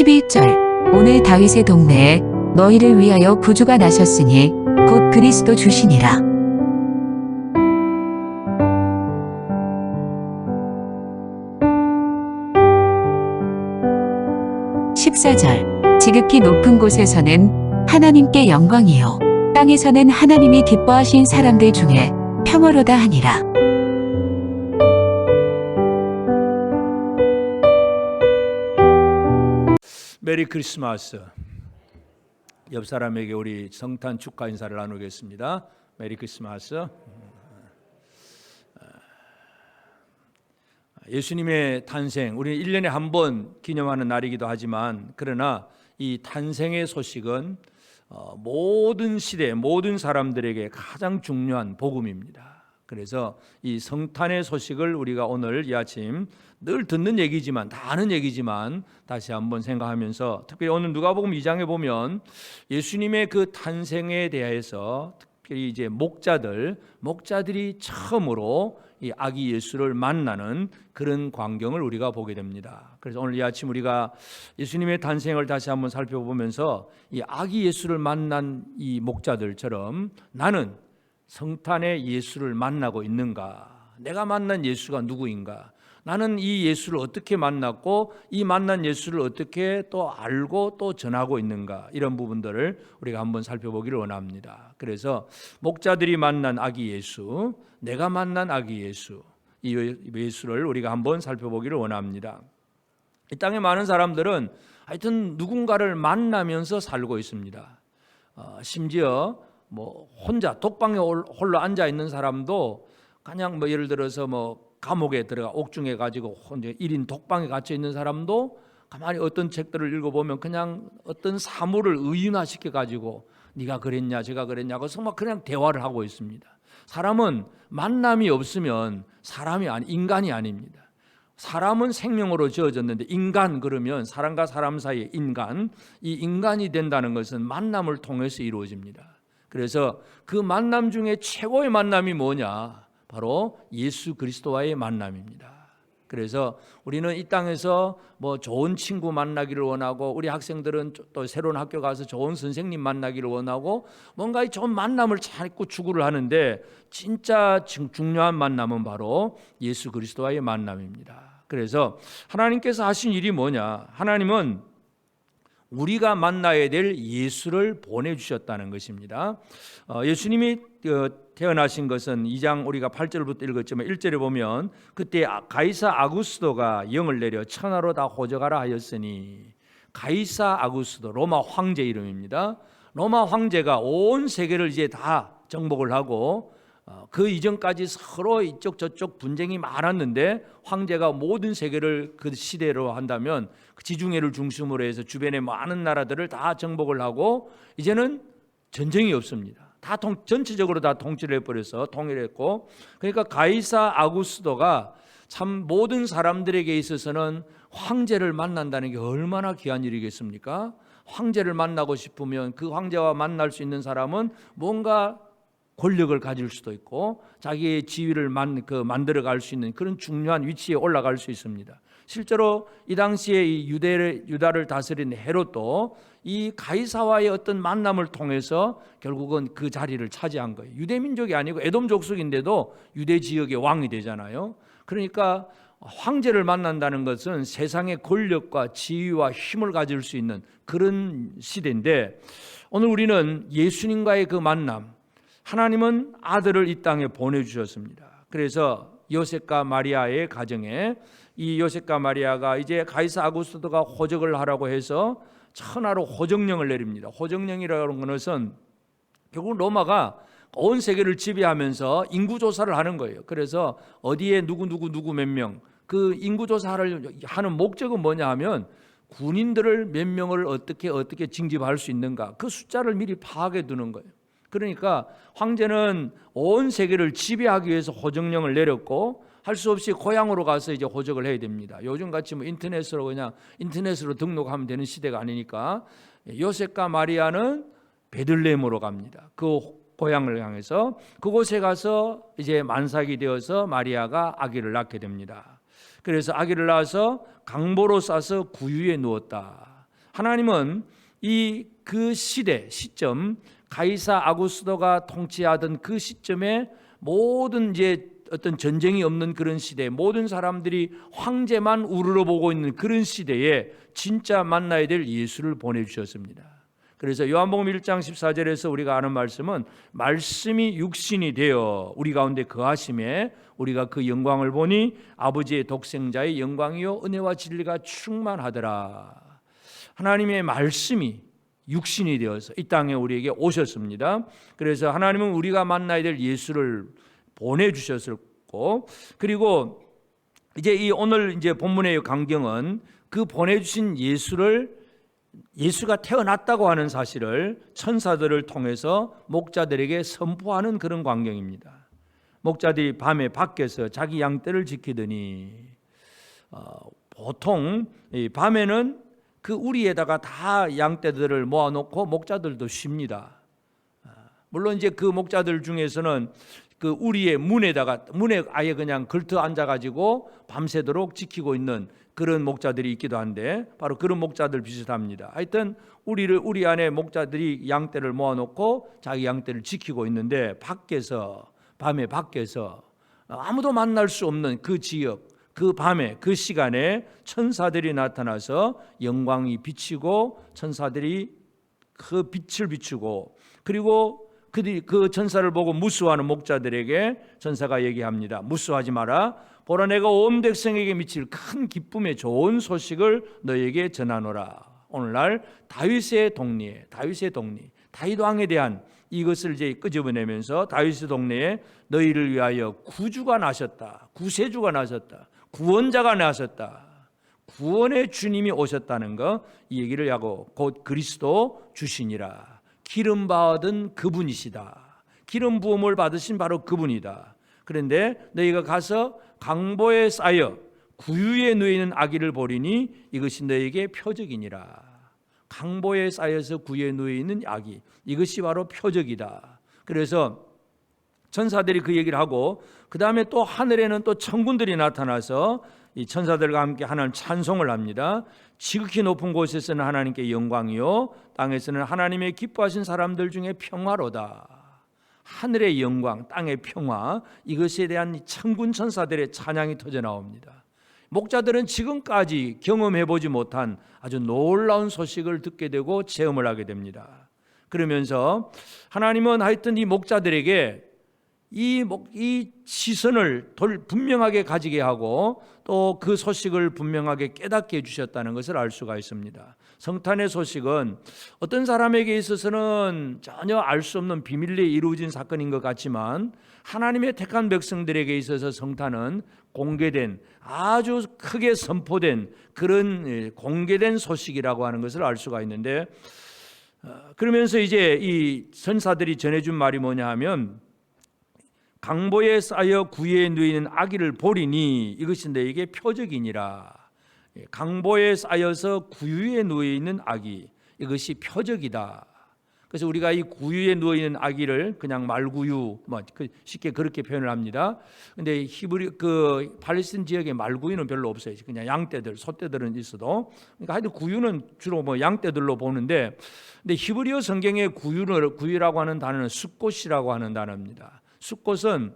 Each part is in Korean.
12절 오늘 다윗의 동네에 너희를 위하여 구주가 나셨으니 곧 그리스도 주시니라. 14절 지극히 높은 곳에서는 하나님께 영광이요 땅에서는 하나님이 기뻐하신 사람들 중에 평화로다 하니라. 메리 크리스마스. 옆 사람에게 우리 성탄 축하 인사를 나누겠습니다. 메리 크리스마스. 예수님의 탄생, 우리는 1년에 한 번 기념하는 날이기도 하지만 그러나 이 탄생의 소식은 모든 시대, 모든 사람들에게 가장 중요한 복음입니다. 그래서 이 성탄의 소식을 우리가 오늘 이 아침 늘 듣는 얘기지만 다 아는 얘기지만 다시 한번 생각하면서 특별히 오늘 누가복음 2장에 보면 예수님의 그 탄생에 대해서 특별히 이제 목자들이 처음으로 이 아기 예수를 만나는 그런 광경을 우리가 보게 됩니다. 그래서 오늘 이 아침 우리가 예수님의 탄생을 다시 한번 살펴보면서 이 아기 예수를 만난 이 목자들처럼 나는 성탄의 예수를 만나고 있는가? 내가 만난 예수가 누구인가? 나는 이 예수를 어떻게 만났고 이 만난 예수를 어떻게 또 알고 또 전하고 있는가? 이런 부분들을 우리가 한번 살펴보기를 원합니다. 그래서 목자들이 만난 아기 예수, 내가 만난 아기 예수, 이 예수를 우리가 한번 살펴보기를 원합니다. 이 땅에 많은 사람들은 하여튼 누군가를 만나면서 살고 있습니다. 심지어 혼자 독방에 홀로 앉아 있는 사람도 그냥 예를 들어서 감옥에 들어가 옥중에 가지고 혼자 1인 독방에 갇혀 있는 사람도 가만히 어떤 책들을 읽어보면 그냥 어떤 사물을 의인화시켜 가지고 네가 그랬냐 제가 그랬냐고 막 그냥 대화를 하고 있습니다. 사람은 만남이 없으면 인간이 아닙니다. 사람은 생명으로 지어졌는데 인간 그러면 사람과 사람 사이의 이 인간이 된다는 것은 만남을 통해서 이루어집니다. 그래서 그 만남 중에 최고의 만남이 뭐냐? 바로 예수 그리스도와의 만남입니다. 그래서 우리는 이 땅에서 좋은 친구 만나기를 원하고 우리 학생들은 또 새로운 학교 가서 좋은 선생님 만나기를 원하고 뭔가 좋은 만남을 찾고 추구를 하는데 진짜 중요한 만남은 바로 예수 그리스도와의 만남입니다. 그래서 하나님께서 하신 일이 뭐냐? 하나님은 우리가 만나야 될 예수를 보내주셨다는 것입니다. 예수님이 태어나신 것은 2장 우리가 8절부터 읽었지만 1절에 보면 그때 가이사 아구스도가 영을 내려 천하로 다 호적하라 하였으니 가이사 아구스도 로마 황제 이름입니다. 로마 황제가 온 세계를 이제 다 정복을 하고 그 이전까지 서로 이쪽 저쪽 분쟁이 많았는데 황제가 모든 세계를 그 시대로 한다면 지중해를 중심으로 해서 주변의 많은 나라들을 다 정복을 하고 이제는 전쟁이 없습니다. 전체적으로 다 통치를 해버려서 통일했고 그러니까 가이사 아구스도가 참 모든 사람들에게 있어서는 황제를 만난다는 게 얼마나 귀한 일이겠습니까? 황제를 만나고 싶으면 그 황제와 만날 수 있는 사람은 뭔가 권력을 가질 수도 있고 자기의 지위를 만들어갈 수 있는 그런 중요한 위치에 올라갈 수 있습니다. 실제로 이 당시에 이 유다를 다스린 헤롯도 이 가이사와의 어떤 만남을 통해서 결국은 그 자리를 차지한 거예요. 유대 민족이 아니고 에돔 족속인데도 유대 지역의 왕이 되잖아요. 그러니까 황제를 만난다는 것은 세상의 권력과 지위와 힘을 가질 수 있는 그런 시대인데 오늘 우리는 예수님과의 그 만남, 하나님은 아들을 이 땅에 보내주셨습니다. 그래서 요셉과 마리아의 가정에 이 요셉과 마리아가 이제 가이사 아구스도가 호적을 하라고 해서 천하로 호적령을 내립니다. 호적령이라는 것은 결국 로마가 온 세계를 지배하면서 인구조사를 하는 거예요. 그래서 어디에 누구 몇 명, 그 인구조사를 하는 목적은 뭐냐 하면 군인들을 몇 명을 어떻게 징집할 수 있는가 그 숫자를 미리 파악해 두는 거예요. 그러니까 황제는 온 세계를 지배하기 위해서 호적령을 내렸고 할 수 없이 고향으로 가서 이제 호적을 해야 됩니다. 요즘 같이 인터넷으로 등록하면 되는 시대가 아니니까 요셉과 마리아는 베들레헴으로 갑니다. 그 고향을 향해서 그곳에 가서 이제 만삭이 되어서 마리아가 아기를 낳게 됩니다. 그래서 아기를 낳아서 강보로 싸서 구유에 누웠다. 하나님은 그 시점 가이사 아구스도가 통치하던 그 시점에 모든 이제 어떤 전쟁이 없는 그런 시대, 모든 사람들이 황제만 우러러보고 있는 그런 시대에 진짜 만나야 될 예수를 보내주셨습니다. 그래서 요한복음 1장 14절에서 우리가 아는 말씀은 말씀이 육신이 되어 우리 가운데 거하심에 우리가 그 영광을 보니 아버지의 독생자의 영광이요 은혜와 진리가 충만하더라. 하나님의 말씀이 육신이 되어서 이 땅에 우리에게 오셨습니다. 그래서 하나님은 우리가 만나야 될 예수를 보내주셨고, 그리고 이제 이 오늘 이제 본문의 강경은 그 보내주신 예수가 태어났다고 하는 사실을 천사들을 통해서 목자들에게 선포하는 그런 광경입니다. 목자들이 밤에 밖에서 자기 양떼를 지키더니 보통 밤에는 그 우리에다가 다 양떼들을 모아놓고 목자들도 쉽니다. 물론 이제 그 목자들 중에서는 그 우리의 문에 아예 그냥 걸터 앉아가지고 밤새도록 지키고 있는 그런 목자들이 있기도 한데 바로 그런 목자들 비슷합니다. 하여튼 우리 안에 목자들이 양떼를 모아놓고 자기 양떼를 지키고 있는데 밤에 밖에서 아무도 만날 수 없는 그 지역, 그 밤에 그 시간에 천사들이 나타나서 영광이 비치고 천사들이 그 빛을 비추고 그리고 그들이 그 천사를 보고 무수하는 목자들에게 천사가 얘기합니다. 무수하지 마라. 보라 내가 온 백성에게 미칠 큰 기쁨의 좋은 소식을 너에게 전하노라. 오늘날 다윗의 동리 다윗 왕에 대한 이것을 이제 끄집어내면서 다윗의 동네에 너희를 위하여 구주가 나셨다. 구세주가 나셨다. 구원자가 나셨다. 구원의 주님이 오셨다는 거 이 얘기를 하고 곧 그리스도 주시니라. 기름 받은 그분이시다. 기름 부음을 받으신 바로 그분이다. 그런데 너희가 가서 강보에 쌓여 구유에 누이는 아기를 보리니 이것이 너에게 표적이니라. 강보에 쌓여서 구유에 누이는 아기, 이것이 바로 표적이다. 그래서 천사들이 그 얘기를 하고 그 다음에 또 하늘에는 또 천군들이 나타나서 이 천사들과 함께 하나님 찬송을 합니다. 지극히 높은 곳에서는 하나님께 영광이요 땅에서는 하나님의 기뻐하신 사람들 중에 평화로다. 하늘의 영광, 땅의 평화, 이것에 대한 천군 천사들의 찬양이 터져 나옵니다. 목자들은 지금까지 경험해보지 못한 아주 놀라운 소식을 듣게 되고 체험을 하게 됩니다. 그러면서 하나님은 하여튼 이 목자들에게 이 시선을 분명하게 가지게 하고 또 그 소식을 분명하게 깨닫게 해주셨다는 것을 알 수가 있습니다. 성탄의 소식은 어떤 사람에게 있어서는 전혀 알 수 없는 비밀리에 이루어진 사건인 것 같지만 하나님의 택한 백성들에게 있어서 성탄은 공개된 아주 크게 선포된 그런 공개된 소식이라고 하는 것을 알 수가 있는데 그러면서 이제 이 천사들이 전해준 말이 뭐냐 하면 강보에 쌓여 구유에 누이는 아기를 보리니 이것이 너에게 표적이니라. 강보에 쌓여서 구유에 누워 있는 아기, 이것이 표적이다. 그래서 우리가 이 구유에 누워 있는 아기를 그냥 말구유, 쉽게 그렇게 표현을 합니다. 근데 그 팔레스틴 지역에 말구유는 별로 없어요. 그냥 양떼들, 소떼들은 있어도. 그러니까 하여튼 구유는 주로 양떼들로 보는데, 근데 히브리어 성경의 구유라고 하는 단어는 숫꽃이라고 하는 단어입니다. 숫꽃은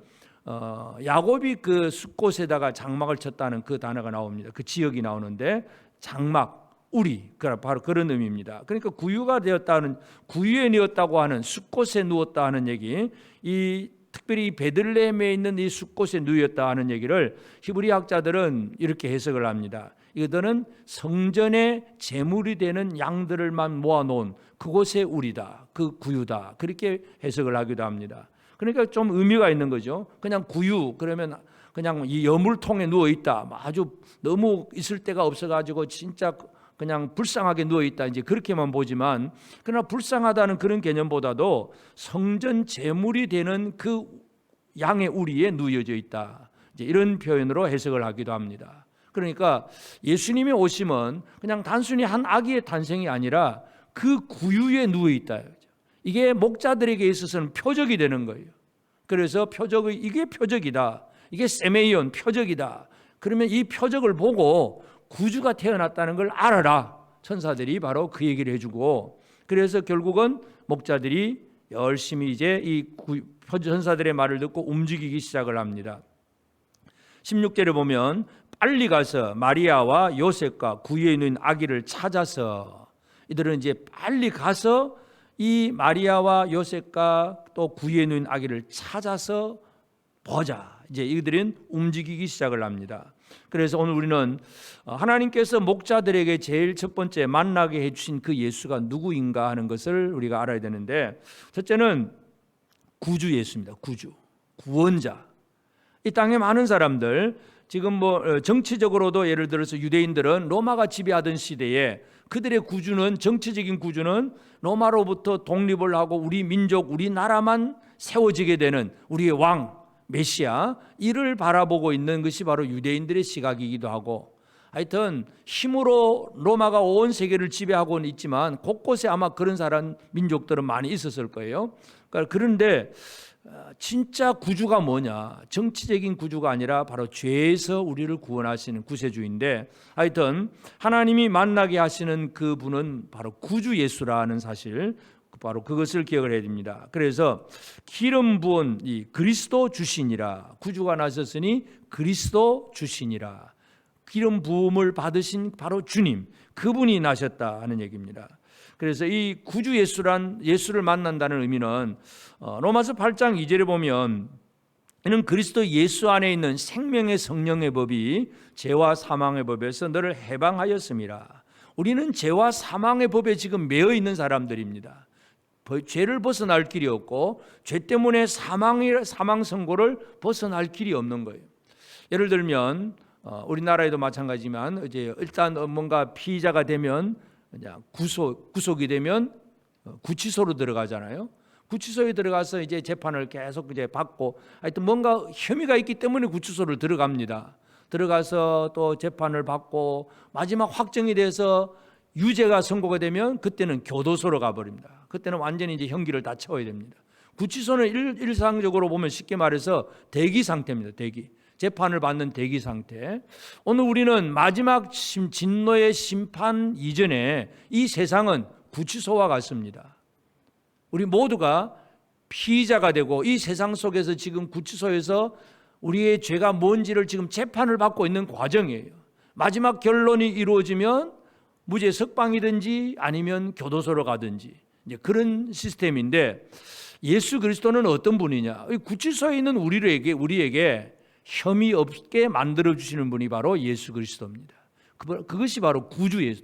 야곱이 그 숫꽃에다가 장막을 쳤다는 그 단어가 나옵니다. 그 지역이 나오는데 장막, 우리, 바로 그런 의미입니다. 그러니까 구유가 되었다는, 구유에 누웠다고 하는, 숫꽃에 누웠다 하는 얘기, 이 특별히 베들레헴에 있는 이 숫꽃에 누웠다 하는 얘기를 히브리 학자들은 이렇게 해석을 합니다. 이들은 성전의 제물이 되는 양들을만 모아놓은 그곳의 우리다, 그 구유다, 그렇게 해석을 하기도 합니다. 그러니까 좀 의미가 있는 거죠. 그냥 구유 그러면 그냥 이 여물통에 누워 있다. 아주 너무 있을 데가 없어가지고 진짜 그냥 불쌍하게 누워 있다. 이제 그렇게만 보지만 그러나 불쌍하다는 그런 개념보다도 성전 제물이 되는 그 양의 우리에 누워져 있다. 이제 이런 표현으로 해석을 하기도 합니다. 그러니까 예수님의 오심은 그냥 단순히 한 아기의 탄생이 아니라 그 구유에 누워 있다. 이게 목자들에게 있어서는 표적이 되는 거예요. 그래서 이게 표적이다. 이게 세메이온 표적이다. 그러면 이 표적을 보고 구주가 태어났다는 걸 알아라. 천사들이 바로 그 얘기를 해주고, 그래서 결국은 목자들이 열심히 이제 이 천사들의 말을 듣고 움직이기 시작을 합니다. 16절에 보면 빨리 가서 마리아와 요셉과 구유에 있는 아기를 찾아서, 이들은 이제 빨리 가서 이 마리아와 요셉과 또 구유에 있는 아기를 찾아서 보자. 이제 이들은 움직이기 시작을 합니다. 그래서 오늘 우리는 하나님께서 목자들에게 제일 첫 번째 만나게 해주신 그 예수가 누구인가 하는 것을 우리가 알아야 되는데, 첫째는 구주 예수입니다. 구주, 구원자. 이 땅에 많은 사람들, 지금 뭐 정치적으로도 예를 들어서 유대인들은 로마가 지배하던 시대에 그들의 구주는, 정치적인 구주는 로마로부터 독립을 하고 우리 민족, 우리 나라만 세워지게 되는 우리의 왕 메시아, 이를 바라보고 있는 것이 바로 유대인들의 시각이기도 하고, 하여튼 힘으로 로마가 온 세계를 지배하고는 있지만 곳곳에 아마 그런 사람 민족들은 많이 있었을 거예요. 그런데 진짜 구주가 뭐냐? 정치적인 구주가 아니라 바로 죄에서 우리를 구원하시는 구세주인데, 하여튼 하나님이 만나게 하시는 그 분은 바로 구주 예수라는 사실, 바로 그것을 기억을 해야 됩니다. 그래서 기름 부은 이 그리스도 주시니라, 구주가 나셨으니 그리스도 주시니라, 기름 부음을 받으신 바로 주님, 그분이 나셨다 하는 얘기입니다. 그래서 이 구주 예수를 만난다는 의미는 로마서 8장 2절에 보면, 이는 그리스도 예수 안에 있는 생명의 성령의 법이 죄와 사망의 법에서 너를 해방하였음이라. 우리는 죄와 사망의 법에 지금 매여 있는 사람들입니다. 죄를 벗어날 길이 없고 죄 때문에 사망 선고를 벗어날 길이 없는 거예요. 예를 들면 우리나라에도 마찬가지지만 이제 일단 뭔가 피의자가 되면 구속이 되면 구치소로 들어가잖아요. 구치소에 들어가서 이제 재판을 계속 이제 받고, 하여튼 뭔가 혐의가 있기 때문에 구치소를 들어갑니다. 들어가서 또 재판을 받고 마지막 확정이 돼서 유죄가 선고가 되면 그때는 교도소로 가버립니다. 그때는 완전히 이제 형기를 다 채워야 됩니다. 구치소는 일상적으로 보면 쉽게 말해서 대기 상태입니다. 대기. 재판을 받는 대기 상태. 오늘 우리는 마지막 진노의 심판 이전에 이 세상은 구치소와 같습니다. 우리 모두가 피의자가 되고 이 세상 속에서 지금 구치소에서 우리의 죄가 뭔지를 지금 재판을 받고 있는 과정이에요. 마지막 결론이 이루어지면 무죄 석방이든지 아니면 교도소로 가든지, 이제 그런 시스템인데, 예수 그리스도는 어떤 분이냐? 구치소에 있는 우리에게 혐의 없게 만들어 주시는 분이 바로 예수 그리스도입니다. 그것이 바로 구주예요.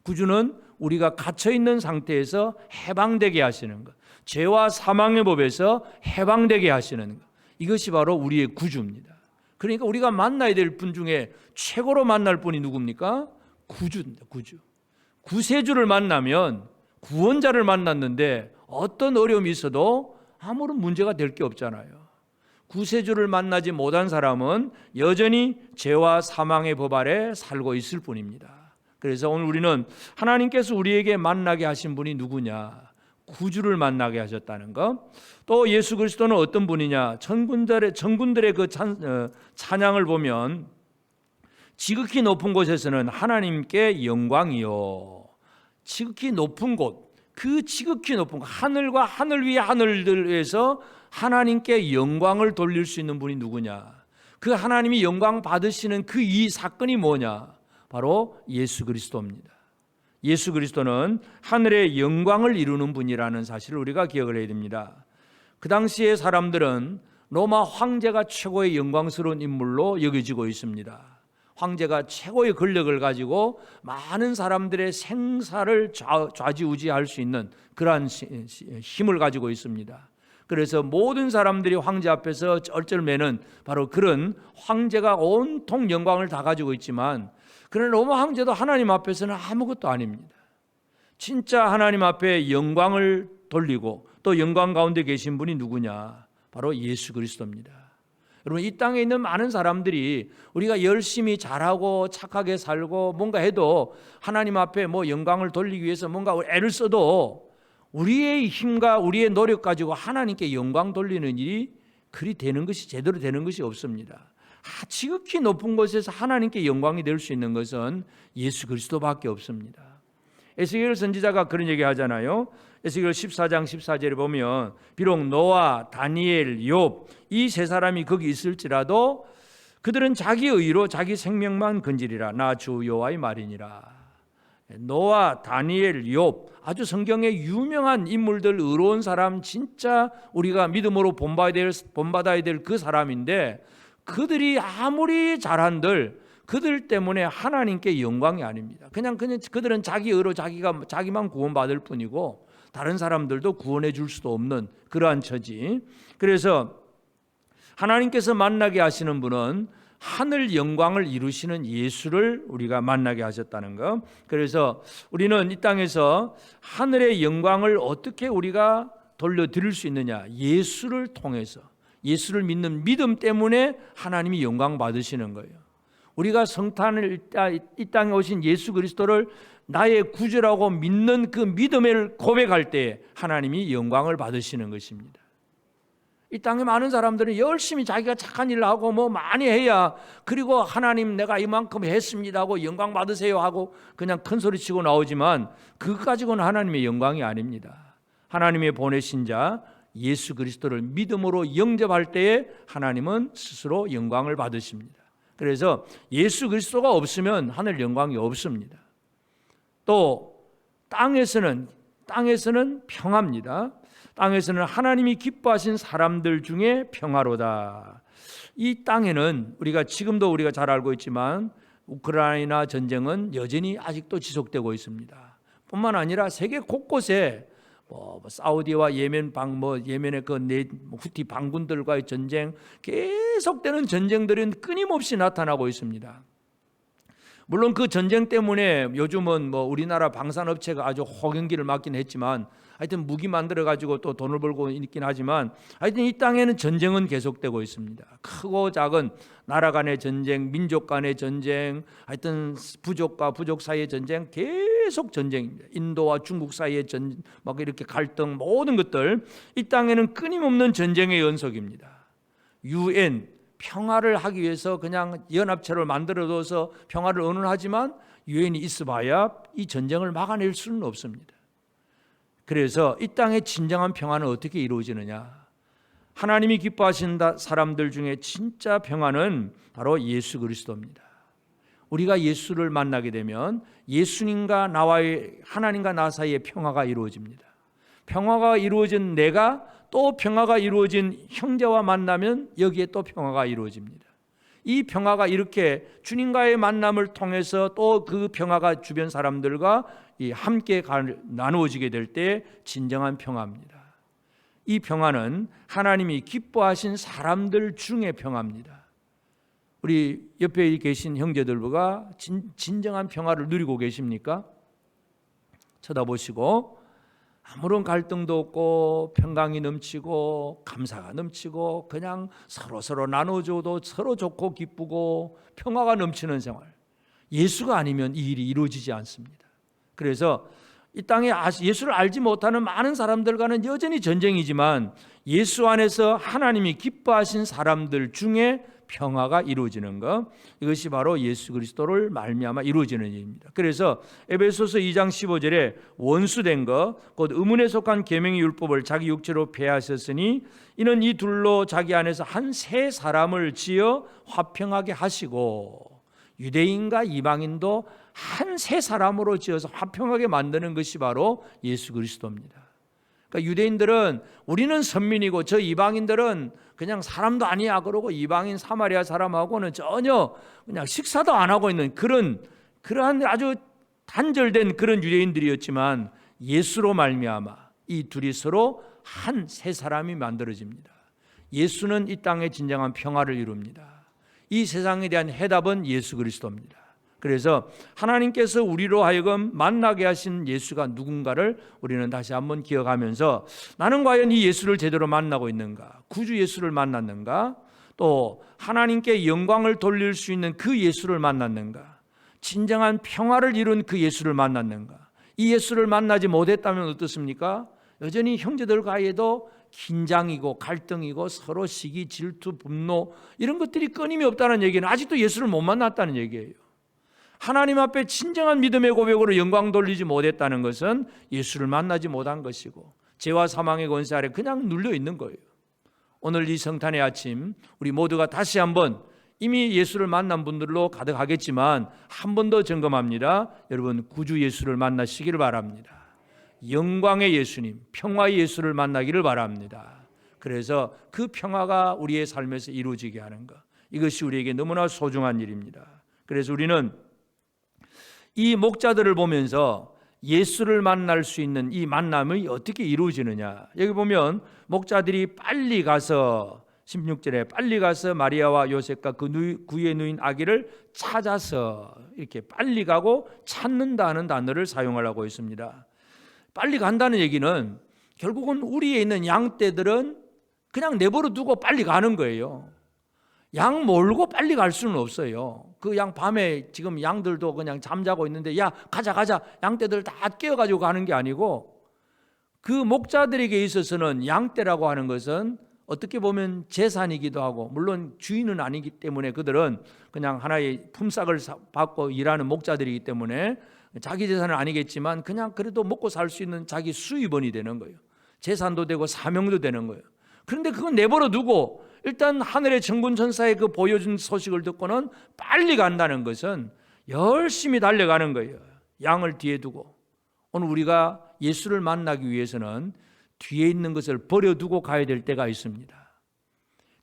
구주는 우리가 갇혀 있는 상태에서 해방되게 하시는 것, 죄와 사망의 법에서 해방되게 하시는 것, 이것이 바로 우리의 구주입니다. 그러니까 우리가 만나야 될 분 중에 최고로 만날 분이 누굽니까? 구주입니다. 구주. 구세주를 만나면, 구원자를 만났는데 어떤 어려움이 있어도 아무런 문제가 될 게 없잖아요. 구세주를 만나지 못한 사람은 여전히 죄와 사망의 법 아래 살고 있을 뿐입니다. 그래서 오늘 우리는 하나님께서 우리에게 만나게 하신 분이 누구냐? 구주를 만나게 하셨다는 것. 또 예수 그리스도는 어떤 분이냐? 천군들의 그 찬양을 보면, 지극히 높은 곳에서는 하나님께 영광이요. 지극히 높은 곳, 그 지극히 높은 곳, 하늘과 하늘 위의 하늘들에서 하나님께 영광을 돌릴 수 있는 분이 누구냐? 그 하나님이 영광 받으시는 그 이 사건이 뭐냐? 바로 예수 그리스도입니다. 예수 그리스도는 하늘의 영광을 이루는 분이라는 사실을 우리가 기억을 해야 됩니다. 그 당시의 사람들은 로마 황제가 최고의 영광스러운 인물로 여겨지고 있습니다. 황제가 최고의 권력을 가지고 많은 사람들의 생사를 좌지우지할 수 있는 그러한 힘을 가지고 있습니다. 그래서 모든 사람들이 황제 앞에서 쩔쩔매는 바로 그런 황제가 온통 영광을 다 가지고 있지만, 그런 로마 황제도 하나님 앞에서는 아무것도 아닙니다. 진짜 하나님 앞에 영광을 돌리고 또 영광 가운데 계신 분이 누구냐? 바로 예수 그리스도입니다. 여러분, 이 땅에 있는 많은 사람들이 우리가 열심히 잘하고 착하게 살고 뭔가 해도 하나님 앞에 뭐 영광을 돌리기 위해서 뭔가 애를 써도 우리의 힘과 우리의 노력 가지고 하나님께 영광 돌리는 일이 그리 되는 것이, 제대로 되는 것이 없습니다. 지극히 높은 곳에서 하나님께 영광이 될 수 있는 것은 예수 그리스도밖에 없습니다. 에스겔 선지자가 그런 얘기 하잖아요. 에스겔 14장 14절에 보면 비록 노아, 다니엘, 욥 이 세 사람이 거기 있을지라도 그들은 자기 의로 자기 생명만 건지리라. 나 주 여호와의 말이니라. 노아, 다니엘, 욥 아주 성경의 유명한 인물들, 의로운 사람, 진짜 우리가 믿음으로 본받아야 될 그 사람인데 그들이 아무리 잘한들 그들 때문에 하나님께 영광이 아닙니다. 그냥 그들은 자기 의로 자기만 구원받을 뿐이고 다른 사람들도 구원해 줄 수도 없는 그러한 처지. 그래서 하나님께서 만나게 하시는 분은 하늘 영광을 이루시는 예수를 우리가 만나게 하셨다는 것. 그래서 우리는 이 땅에서 하늘의 영광을 어떻게 우리가 돌려드릴 수 있느냐? 예수를 통해서, 예수를 믿는 믿음 때문에 하나님이 영광 받으시는 거예요. 우리가 성탄을 이 땅에 오신 예수 그리스도를 나의 구주라고 믿는 그 믿음을 고백할 때 하나님이 영광을 받으시는 것입니다. 이 땅에 많은 사람들은 열심히 자기가 착한 일을 하고 뭐 많이 해야, 그리고 하나님 내가 이만큼 했습니다 하고 영광 받으세요 하고 그냥 큰 소리 치고 나오지만 그거 가지고는 하나님의 영광이 아닙니다. 하나님의 보내신 자 예수 그리스도를 믿음으로 영접할 때에 하나님은 스스로 영광을 받으십니다. 그래서 예수 그리스도가 없으면 하늘 영광이 없습니다. 또 땅에서는 평화입니다. 땅에서는 하나님이 기뻐하신 사람들 중에 평화로다. 이 땅에는 우리가 우리가 잘 알고 있지만 우크라이나 전쟁은 여전히 아직도 지속되고 있습니다. 뿐만 아니라 세계 곳곳에 사우디와 예멘의 후티 반군들과의 전쟁, 계속되는 전쟁들은 끊임없이 나타나고 있습니다. 물론 그 전쟁 때문에 요즘은 우리나라 방산업체가 아주 호gen기를 맞긴 했지만 하여튼 무기 만들어 가지고 또 돈을 벌고 있긴 하지만 하여튼 이 땅에는 전쟁은 계속되고 있습니다. 크고 작은 나라 간의 전쟁, 민족 간의 전쟁, 하여튼 부족과 부족 사이의 전쟁, 계속 전쟁입니다. 인도와 중국 사이의 이렇게 갈등, 모든 것들 이 땅에는 끊임없는 전쟁의 연속입니다. UN 평화를 하기 위해서 그냥 연합체를 만들어둬서 평화를 의논하지만 유엔이 있어봐야 이 전쟁을 막아낼 수는 없습니다. 그래서 이 땅의 진정한 평화는 어떻게 이루어지느냐? 하나님이 기뻐하신 사람들 중에 진짜 평화는 바로 예수 그리스도입니다. 우리가 예수를 만나게 되면 예수님과 하나님과 나 사이에 평화가 이루어집니다. 평화가 이루어진 내가 또 평화가 이루어진 형제와 만나면 여기에 또 평화가 이루어집니다. 이 평화가 이렇게 주님과의 만남을 통해서 또 그 평화가 주변 사람들과 함께 나누어지게 될 때 진정한 평화입니다. 이 평화는 하나님이 기뻐하신 사람들 중에 평화입니다. 우리 옆에 계신 형제들과 진정한 평화를 누리고 계십니까? 쳐다보시고 아무런 갈등도 없고 평강이 넘치고 감사가 넘치고 그냥 서로 나눠줘도 서로 좋고 기쁘고 평화가 넘치는 생활. 예수가 아니면 이 일이 이루어지지 않습니다. 그래서 이 땅에 예수를 알지 못하는 많은 사람들과는 여전히 전쟁이지만 예수 안에서 하나님이 기뻐하신 사람들 중에 평화가 이루어지는 것, 이것이 바로 예수 그리스도를 말미암아 이루어지는 일입니다. 그래서 에베소서 2장 15절에 원수된 것, 곧 의문에 속한 계명의 율법을 자기 육체로 폐하셨으니 이는 이 둘로 자기 안에서 한 새 사람을 지어 화평하게 하시고 유대인과 이방인도 한 새 사람으로 지어서 화평하게 만드는 것이 바로 예수 그리스도입니다. 그러니까 유대인들은 우리는 선민이고 저 이방인들은 그냥 사람도 아니야 그러고 이방인 사마리아 사람하고는 전혀 그냥 식사도 안 하고 있는 그러한 아주 단절된 그런 유대인들이었지만 예수로 말미암아 이 둘이 서로 한 새 사람이 만들어집니다. 예수는 이 땅의 진정한 평화를 이룹니다. 이 세상에 대한 해답은 예수 그리스도입니다. 그래서 하나님께서 우리로 하여금 만나게 하신 예수가 누군가를 우리는 다시 한번 기억하면서 나는 과연 이 예수를 제대로 만나고 있는가? 구주 예수를 만났는가? 또 하나님께 영광을 돌릴 수 있는 그 예수를 만났는가? 진정한 평화를 이룬 그 예수를 만났는가? 이 예수를 만나지 못했다면 어떻습니까? 여전히 형제들과에도 긴장이고 갈등이고 서로 시기, 질투, 분노 이런 것들이 끊임이 없다는 얘기는 아직도 예수를 못 만났다는 얘기예요. 하나님 앞에 진정한 믿음의 고백으로 영광 돌리지 못했다는 것은 예수를 만나지 못한 것이고 죄와 사망의 권세 아래 그냥 눌려 있는 거예요. 오늘 이 성탄의 아침 우리 모두가 다시 한번 이미 예수를 만난 분들로 가득하겠지만 한 번 더 점검합니다. 여러분 구주 예수를 만나시기를 바랍니다. 영광의 예수님, 평화의 예수를 만나기를 바랍니다. 그래서 그 평화가 우리의 삶에서 이루어지게 하는 것, 이것이 우리에게 너무나 소중한 일입니다. 그래서 우리는 이 목자들을 보면서 예수를 만날 수 있는 이 만남이 어떻게 이루어지느냐, 여기 보면 목자들이 빨리 가서 16절에 빨리 가서 마리아와 요셉과 그 구유에 누인 아기를 찾아서, 이렇게 빨리 가고 찾는다는 단어를 사용하고 있습니다. 빨리 간다는 얘기는 결국은 우리에 있는 양떼들은 그냥 내버려 두고 빨리 가는 거예요. 양 몰고 빨리 갈 수는 없어요. 그 양 밤에 지금 양들도 그냥 잠자고 있는데 야 가자 양떼들 다 깨워가지고 가는 게 아니고, 그 목자들에게 있어서는 양떼라고 하는 것은 어떻게 보면 재산이기도 하고, 물론 주인은 아니기 때문에 그들은 그냥 하나의 품삯을 받고 일하는 목자들이기 때문에 자기 재산은 아니겠지만 그냥 그래도 먹고 살 수 있는 자기 수입원이 되는 거예요. 재산도 되고 사명도 되는 거예요. 그런데 그건 내버려 두고 일단 하늘의 천군천사의 그 보여준 소식을 듣고는 빨리 간다는 것은 열심히 달려가는 거예요. 양을 뒤에 두고. 오늘 우리가 예수를 만나기 위해서는 뒤에 있는 것을 버려두고 가야 될 때가 있습니다.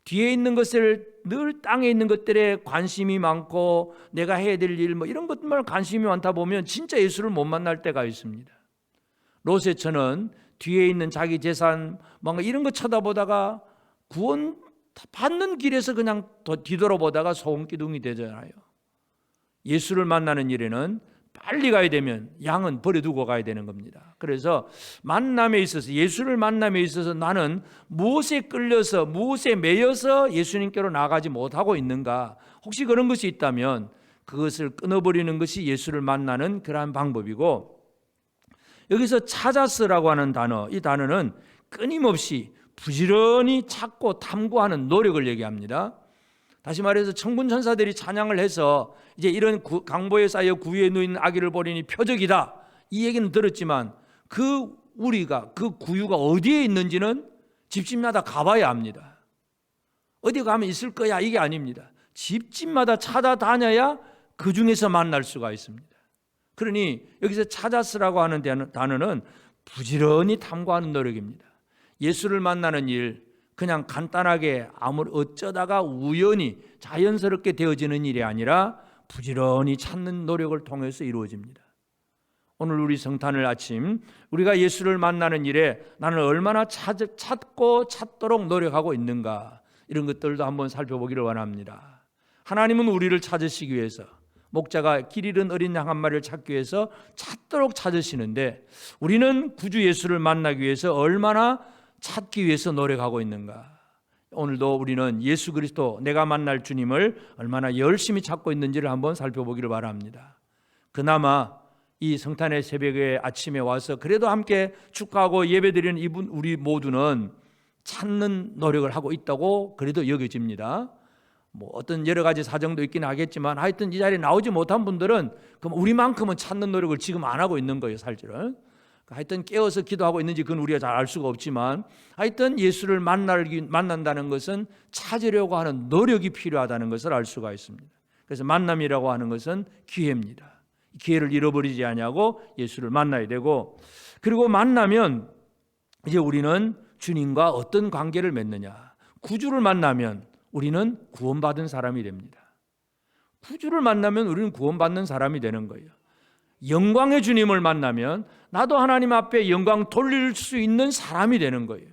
뒤에 있는 것을, 늘 땅에 있는 것들에 관심이 많고 내가 해야 될 일 이런 것만 관심이 많다 보면 진짜 예수를 못 만날 때가 있습니다. 롯의 뒤에 있는 자기 재산 뭔가 이런 거 쳐다보다가 구원 받는 길에서 그냥 뒤돌아보다가 소금기둥이 되잖아요. 예수를 만나는 일에는 빨리 가야 되면 양은 버려두고 가야 되는 겁니다. 그래서 만남에 있어서, 예수를 만남에 있어서 나는 무엇에 끌려서 무엇에 매여서 예수님께로 나가지 못하고 있는가, 혹시 그런 것이 있다면 그것을 끊어버리는 것이 예수를 만나는 그러한 방법이고, 여기서 찾았으라고 하는 단어, 이 단어는 끊임없이 부지런히 찾고 탐구하는 노력을 얘기합니다. 다시 말해서 천군천사들이 찬양을 해서 이제 이런 강보에 쌓여 구유에 누인 아기를 보리니 표적이다, 이 얘기는 들었지만 그 우리가 그 구유가 어디에 있는지는 집집마다 가봐야 합니다. 어디 가면 있을 거야 이게 아닙니다. 집집마다 찾아다녀야 그 중에서 만날 수가 있습니다. 그러니 여기서 찾았으라고 하는 단어는 부지런히 탐구하는 노력입니다. 예수를 만나는 일, 그냥 간단하게 어쩌다가 우연히 자연스럽게 되어지는 일이 아니라 부지런히 찾는 노력을 통해서 이루어집니다. 오늘 우리 성탄을 아침 우리가 예수를 만나는 일에 나는 얼마나 찾고 찾도록 노력하고 있는가, 이런 것들도 한번 살펴보기를 원합니다. 하나님은 우리를 찾으시기 위해서, 목자가 길 잃은 어린 양 한 마리를 찾기 위해서 찾도록 찾으시는데 우리는 구주 예수를 만나기 위해서 얼마나 찾기 위해서 노력하고 있는가. 오늘도 우리는 예수 그리스도, 내가 만날 주님을 얼마나 열심히 찾고 있는지를 한번 살펴보기를 바랍니다. 그나마 이 성탄의 새벽에 아침에 와서 그래도 함께 축하하고 예배드리는 우리 모두는 찾는 노력을 하고 있다고 그래도 여겨집니다. 어떤 여러 가지 사정도 있긴 하겠지만 하여튼 이 자리에 나오지 못한 분들은 그럼 우리만큼은 찾는 노력을 지금 안 하고 있는 거예요, 사실은. 하여튼 깨어서 기도하고 있는지 그건 우리가 잘 알 수가 없지만, 하여튼 예수를 만난다는 것은 찾으려고 하는 노력이 필요하다는 것을 알 수가 있습니다. 그래서 만남이라고 하는 것은 기회입니다. 기회를 잃어버리지 않냐고 예수를 만나야 되고, 그리고 만나면 이제 우리는 주님과 어떤 관계를 맺느냐. 구주를 만나면 우리는 구원받은 사람이 됩니다. 구주를 만나면 우리는 구원받는 사람이 되는 거예요. 영광의 주님을 만나면 나도 하나님 앞에 영광 돌릴 수 있는 사람이 되는 거예요.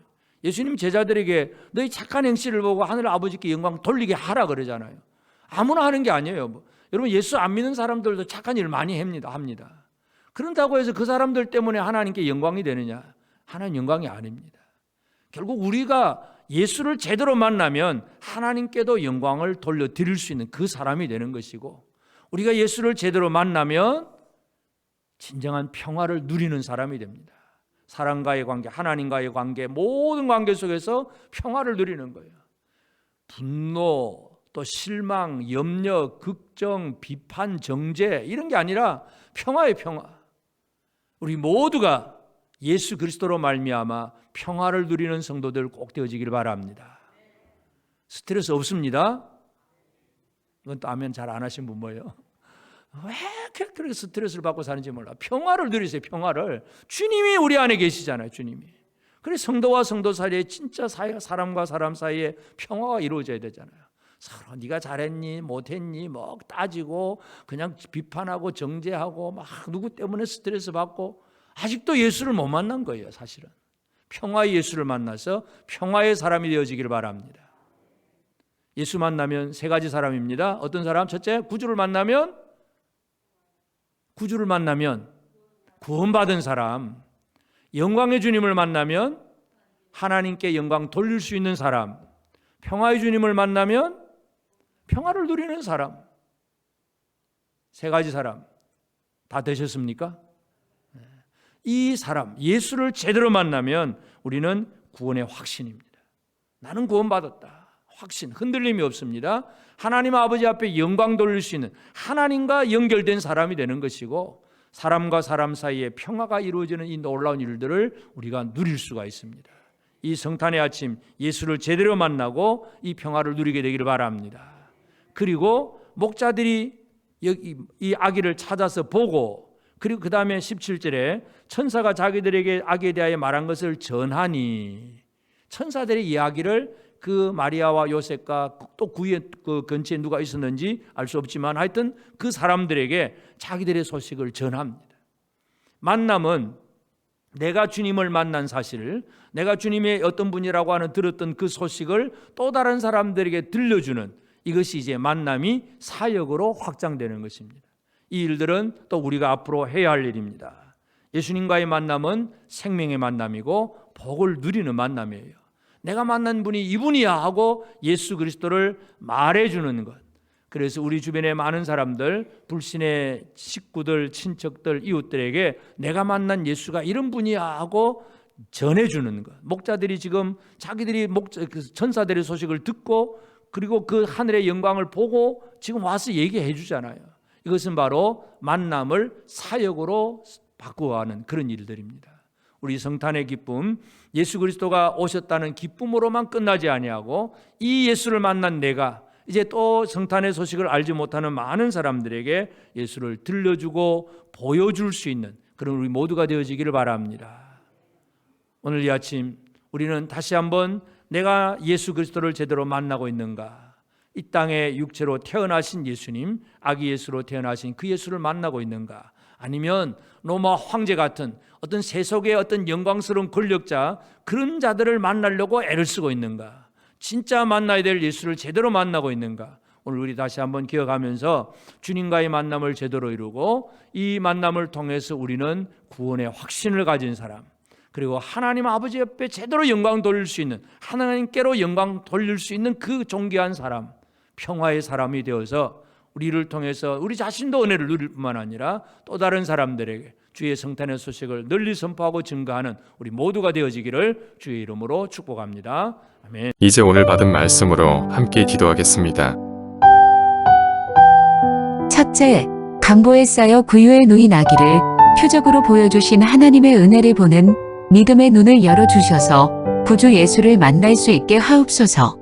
예수님 제자들에게 너희 착한 행실을 보고 하늘 아버지께 영광 돌리게 하라 그러잖아요. 아무나 하는 게 아니에요. 여러분 예수 안 믿는 사람들도 착한 일을 많이 합니다. 그런다고 해서 그 사람들 때문에 하나님께 영광이 되느냐? 하나님 영광이 아닙니다. 결국 우리가 예수를 제대로 만나면 하나님께도 영광을 돌려드릴 수 있는 그 사람이 되는 것이고, 우리가 예수를 제대로 만나면 진정한 평화를 누리는 사람이 됩니다. 사람과의 관계, 하나님과의 관계, 모든 관계 속에서 평화를 누리는 거예요. 분노, 또 실망, 염려, 걱정, 비판, 정죄 이런 게 아니라 평화의 평화. 우리 모두가 예수 그리스도로 말미암아 평화를 누리는 성도들 꼭 되어지길 바랍니다. 스트레스 없습니다. 이건 또 아멘 잘 안 하신 분 뭐예요? 왜 그렇게 스트레스를 받고 사는지 몰라. 평화를 누리세요. 평화를. 주님이 우리 안에 계시잖아요. 주님이. 그래서 성도와 성도 사이에 진짜 사람과 사람 사이에 평화가 이루어져야 되잖아요. 서로 네가 잘했니 못했니 뭐 따지고 그냥 비판하고 정죄하고 막 누구 때문에 스트레스 받고 아직도 예수를 못 만난 거예요. 사실은 평화의 예수를 만나서 평화의 사람이 되어지기를 바랍니다. 예수 만나면 세 가지 사람입니다. 어떤 사람? 첫째, 구주를 만나면 구원받은 사람. 영광의 주님을 만나면 하나님께 영광 돌릴 수 있는 사람. 평화의 주님을 만나면 평화를 누리는 사람. 세 가지 사람 다 되셨습니까? 이 사람 예수를 제대로 만나면 우리는 구원의 확신입니다. 나는 구원받았다. 확신, 흔들림이 없습니다. 하나님 아버지 앞에 영광 돌릴 수 있는 하나님과 연결된 사람이 되는 것이고 사람과 사람 사이에 평화가 이루어지는 이 놀라운 일들을 우리가 누릴 수가 있습니다. 이 성탄의 아침 예수를 제대로 만나고 이 평화를 누리게 되기를 바랍니다. 그리고 목자들이 이 아기를 찾아서 보고 그리고 그 다음에 17절에 천사가 자기들에게 아기에 대하여 말한 것을 전하니 천사들의 이야기를 그 마리아와 요셉과 또 그 근처에 누가 있었는지 알 수 없지만 하여튼 그 사람들에게 자기들의 소식을 전합니다. 만남은 내가 주님을 만난 사실을 내가 주님의 어떤 분이라고 하는 들었던 그 소식을 또 다른 사람들에게 들려주는 이것이 이제 만남이 사역으로 확장되는 것입니다. 이 일들은 또 우리가 앞으로 해야 할 일입니다. 예수님과의 만남은 생명의 만남이고 복을 누리는 만남이에요. 내가 만난 분이 이분이야 하고 예수 그리스도를 말해주는 것. 그래서 우리 주변의 많은 사람들, 불신의 식구들, 친척들, 이웃들에게 내가 만난 예수가 이런 분이야 하고 전해주는 것. 목자들이 지금 자기들이 천사들의 소식을 듣고 그리고 그 하늘의 영광을 보고 지금 와서 얘기해 주잖아요. 이것은 바로 만남을 사역으로 바꾸어가는 그런 일들입니다. 우리 성탄의 기쁨, 예수 그리스도가 오셨다는 기쁨으로만 끝나지 아니하고 이 예수를 만난 내가 이제 또 성탄의 소식을 알지 못하는 많은 사람들에게 예수를 들려주고 보여줄 수 있는 그런 우리 모두가 되어지기를 바랍니다. 오늘 이 아침 우리는 다시 한번 내가 예수 그리스도를 제대로 만나고 있는가? 이 땅에 육체로 태어나신 예수님, 아기 예수로 태어나신 그 예수를 만나고 있는가? 아니면 로마 황제 같은 어떤 세속의 어떤 영광스러운 권력자 그런 자들을 만나려고 애를 쓰고 있는가? 진짜 만나야 될 예수를 제대로 만나고 있는가? 오늘 우리 다시 한번 기억하면서 주님과의 만남을 제대로 이루고 이 만남을 통해서 우리는 구원의 확신을 가진 사람, 그리고 하나님 아버지 옆에 제대로 영광 돌릴 수 있는, 하나님께로 영광 돌릴 수 있는 그 존귀한 사람, 평화의 사람이 되어서 우리를 통해서 우리 자신도 은혜를 누릴 뿐만 아니라 또 다른 사람들에게 주의 성탄의 소식을 널리 선포하고 증거하는 우리 모두가 되어지기를 주의 이름으로 축복합니다. 아멘. 이제 오늘 받은 말씀으로 함께 기도하겠습니다. 첫째, 강보에 쌓여 구유에 누인 아기를 표적으로 보여주신 하나님의 은혜를 보는 믿음의 눈을 열어주셔서 구주 예수를 만날 수 있게 하옵소서.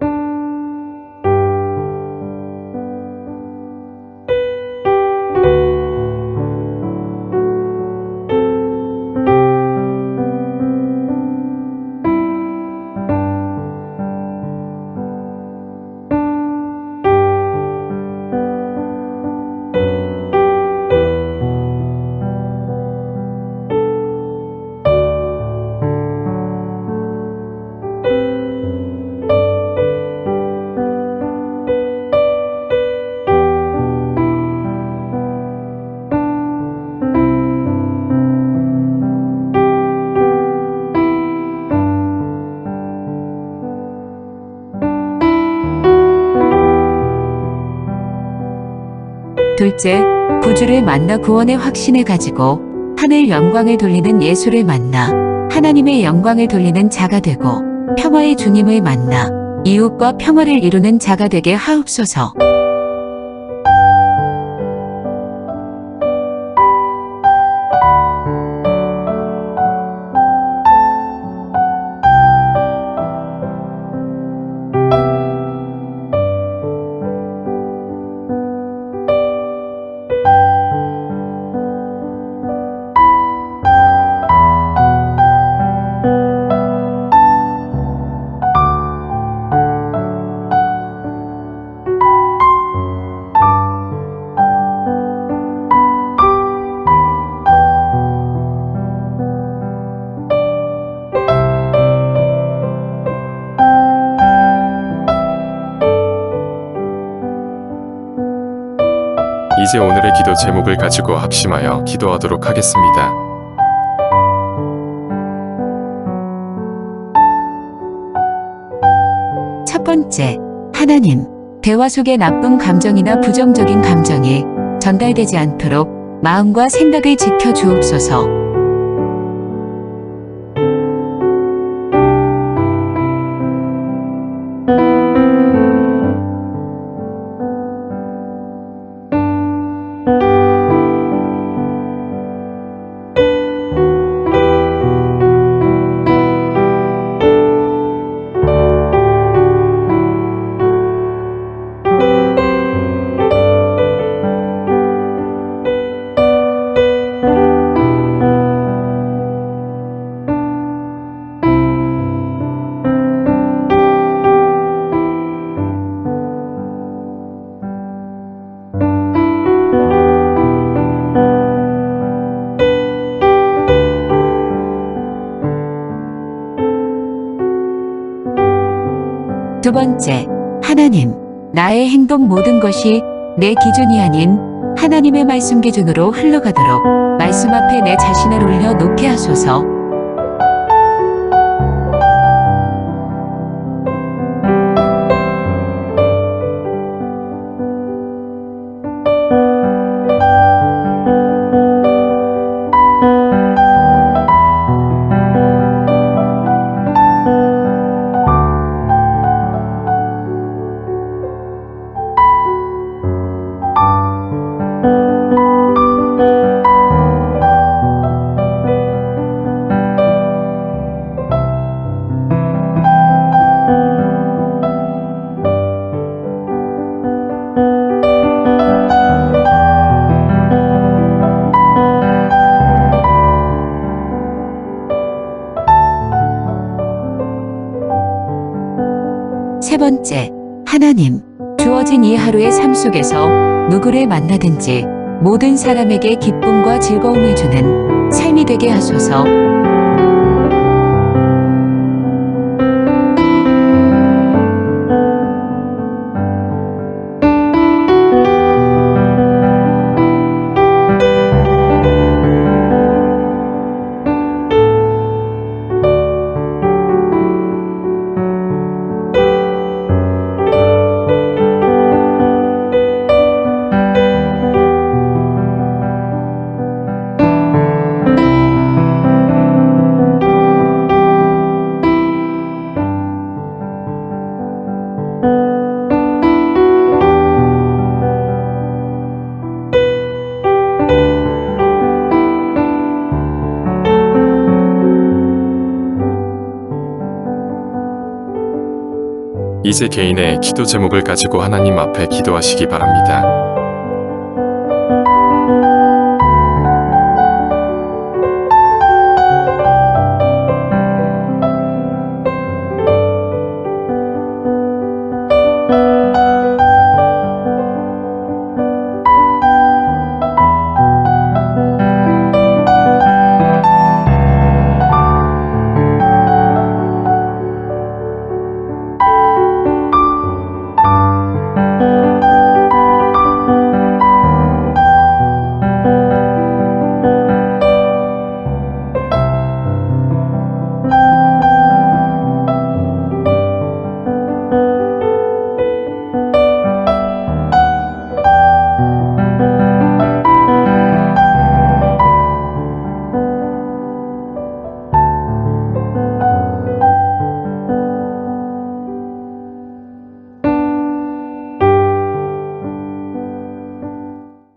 둘째, 구주를 만나 구원의 확신을 가지고 하늘 영광을 돌리는 예수를 만나 하나님의 영광을 돌리는 자가 되고 평화의 주님을 만나 이웃과 평화를 이루는 자가 되게 하옵소서. 이제 오늘의 기도 제목을 가지고 합심하여 기도하도록 하겠습니다. 첫 번째, 하나님, 대화 속에 나쁜 감정이나 부정적인 감정이 전달되지 않도록 마음과 생각을 지켜 주옵소서. 두 번째, 하나님, 나의 행동 모든 것이 내 기준이 아닌 하나님의 말씀 기준으로 흘러가도록 말씀 앞에 내 자신을 올려 놓게 하소서. 세 번째, 하나님, 주어진 이 하루의 삶 속에서 누구를 만나든지 모든 사람에게 기쁨과 즐거움을 주는 삶이 되게 하소서. 이제 개인의 기도 제목을 가지고 하나님 앞에 기도하시기 바랍니다.